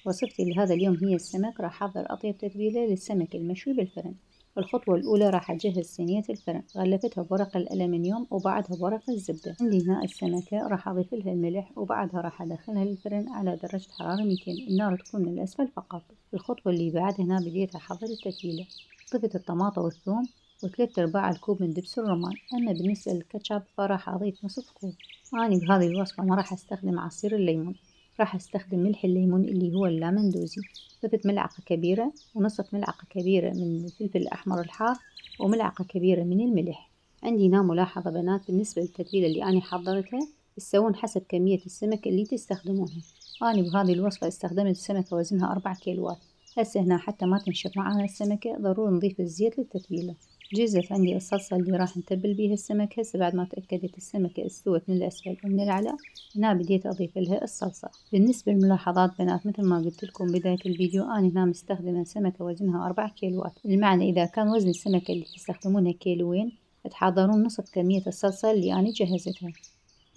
وصفتي لهذا اليوم هي السمك. راح أحضر أطيب تتبيلة للسمك المشوي بالفرن. الخطوة الأولى راح أجهز صينية الفرن، غلفتها بورق الألمنيوم وبعدها بورق الزبدة. عندي هنا السمكة راح أضيف لها الملح وبعدها راح أدخلها للفرن على درجة حرارة 200، النار تكون من الأسفل فقط. الخطوة اللي بعدها هنا بديت أحضر التتبيلة. ضفت الطماطة والثوم و3/4 الكوب من دبس الرمان. أما بالنسبة للكاتشب فراح أضيف نصف كوب. أنا بهذه الوصفة ما راح أستخدم عصير الليمون، راح أستخدم ملح الليمون اللي هو اللامندوزي. ضفت ملعقة كبيرة ونصف ملعقة كبيرة من الفلفل الأحمر الحار وملعقة كبيرة من الملح. عندي هنا ملاحظة بنات بالنسبة للتتبيلة اللي أنا حضرتها، تسوون حسب كمية السمك اللي تستخدمونها. أنا بهذه الوصفة استخدمت سمكة وزنها 4 كيلوات. هسه هنا حتى ما تنشف معانا السمكة ضروري نضيف الزيت للتتبيلة. جهزت عندي الصلصة اللي راح نتبل بيها السمك. هسه بعد ما تأكدت السمكة استوت من الأسفل ومن الأعلى، هنا بديت أضيف لها الصلصة. بالنسبة للملاحظات بنات، مثل ما قلت لكم بداية الفيديو، أنا هنا مستخدمة سمكة وزنها 4 كيلوات. المعنى إذا كان وزن السمكة اللي تستخدمونها كيلوين تحضرون نصف كمية الصلصة اللي أنا جهزتها.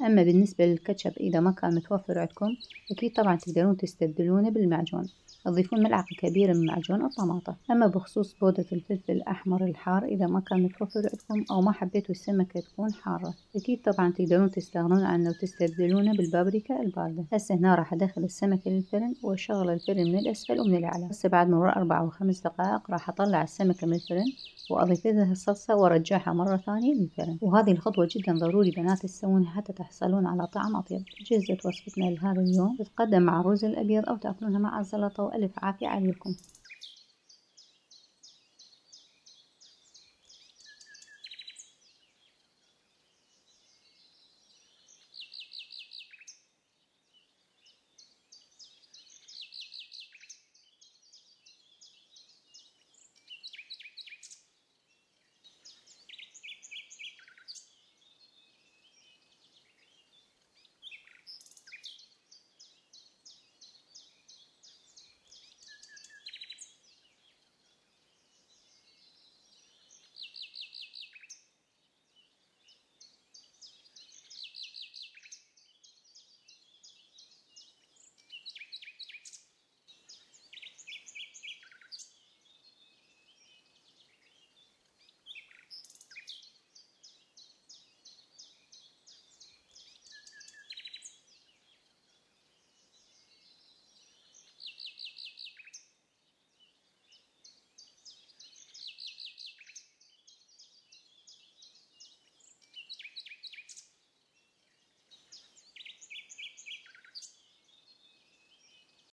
أما بالنسبة للكاتشب إذا ما كان متوفر عندكم، أكيد طبعا تقدرون تستبدلونه بالمعجون، تضيفون ملعقة كبيرة من معجون الطماطة. أما بخصوص بودرة الفلفل الأحمر الحار، إذا ما كان متوفر عندكم أو ما حبيتوا السمكة تكون حارة، أكيد طبعا تقدرون تستغنون عنه وتستبدلونه بالبابريكا الباردة. هسه هنا راح أدخل السمكة للفرن وأشغل الفرن من الأسفل ومن الأعلى. هسه بعد مرور 4 أو 5 دقائق راح أطلع السمكة من الفرن وأضيف لها الصلصة وأرجعها مرة ثانية للفرن. وهذه الخطوة جدا ضروري بنات تسوونها حتى تحصلون على طعم أطيب. جهزت وصفتنا لهذا اليوم، تتقدم مع الرز الأبيض أو تأكلونها مع السلطة، وألف عافية عليكم.